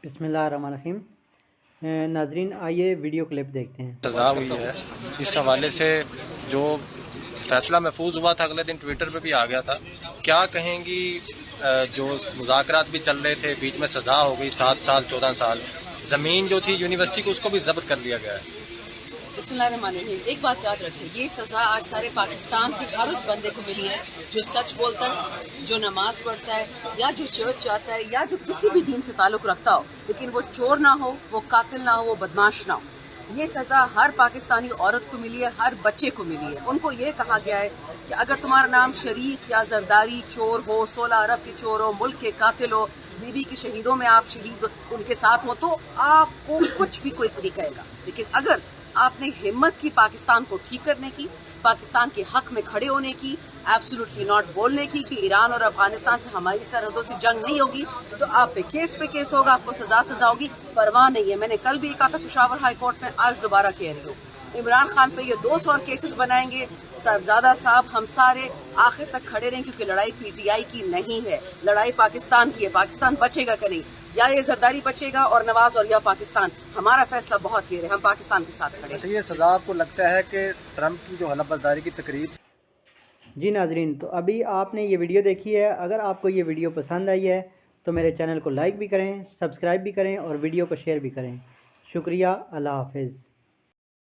बिस्मिल्लाहिर्रहमानिर्रहीम। नाजरीन आइए वीडियो क्लिप देखते हैं। सज़ा हुई है, इस हवाले से जो फैसला महफूज हुआ था अगले दिन ट्विटर पे भी आ गया था। क्या कहेंगी? जो मुज़ाकरात भी चल रहे थे, बीच में सज़ा हो गई 7 साल 14 साल, ज़मीन जो थी यूनिवर्सिटी को उसको भी ज़ब्त कर लिया गया है। बिस्मिल्लाहिर्रहमानिर्रहीम। एक बात याद रखें, ये सज़ा आज सारे पाकिस्तान के हर उस बंदे को मिली है जो सच बोलता है, जो नमाज पढ़ता है या जो चर्च जाता है या जो किसी भी दीन से ताल्लुक़ रखता हो, लेकिन वो चोर ना हो, वो कातिल ना हो, वो बदमाश ना हो। ये सज़ा हर पाकिस्तानी औरत को मिली है, हर बच्चे को मिली है। उनको ये कहा गया है कि अगर तुम्हारा नाम शरीक या जरदारी चोर हो, 16 अरब के चोर हो, मुल्क के कातिल हो, बीबी के शहीदों में आप शहीद उनके साथ हो, तो आपको कुछ भी कोई नहीं कहेगा। लेकिन अगर आपने हिम्मत की पाकिस्तान को ठीक करने की, पाकिस्तान के हक में खड़े होने की, एब्सोल्युटली नॉट बोलने की कि ईरान और अफगानिस्तान से हमारी सरहदों से जंग नहीं होगी, तो आप पे केस होगा, आपको सजा होगी। परवाह नहीं है। मैंने कल भी कहा था पेशावर हाई कोर्ट में, आज दोबारा कह रही हूँ, इमरान खान पे ये 200 और केसेस बनाएंगे। साहबजादा साहब, हम सारे आखिर तक खड़े रहें, क्योंकि लड़ाई पीटीआई की नहीं है, लड़ाई पाकिस्तान की है। पाकिस्तान बचेगा कि नहीं, या ये जरदारी बचेगा और नवाज, और या पाकिस्तान। हमारा फैसला बहुत क्लियर है, हम पाकिस्तान के साथ खड़े हैं। अच्छा, ये सज़ा आपको लगता है कि ट्रंप की जो हलफबर्दारी की तकरीब? जी नाजरीन, तो अभी आपने ये वीडियो देखी है। अगर आपको ये वीडियो पसंद आई है तो मेरे चैनल को लाइक भी करें, सब्सक्राइब भी करें और वीडियो को शेयर भी करें। शुक्रिया। अल्लाह हाफिज़।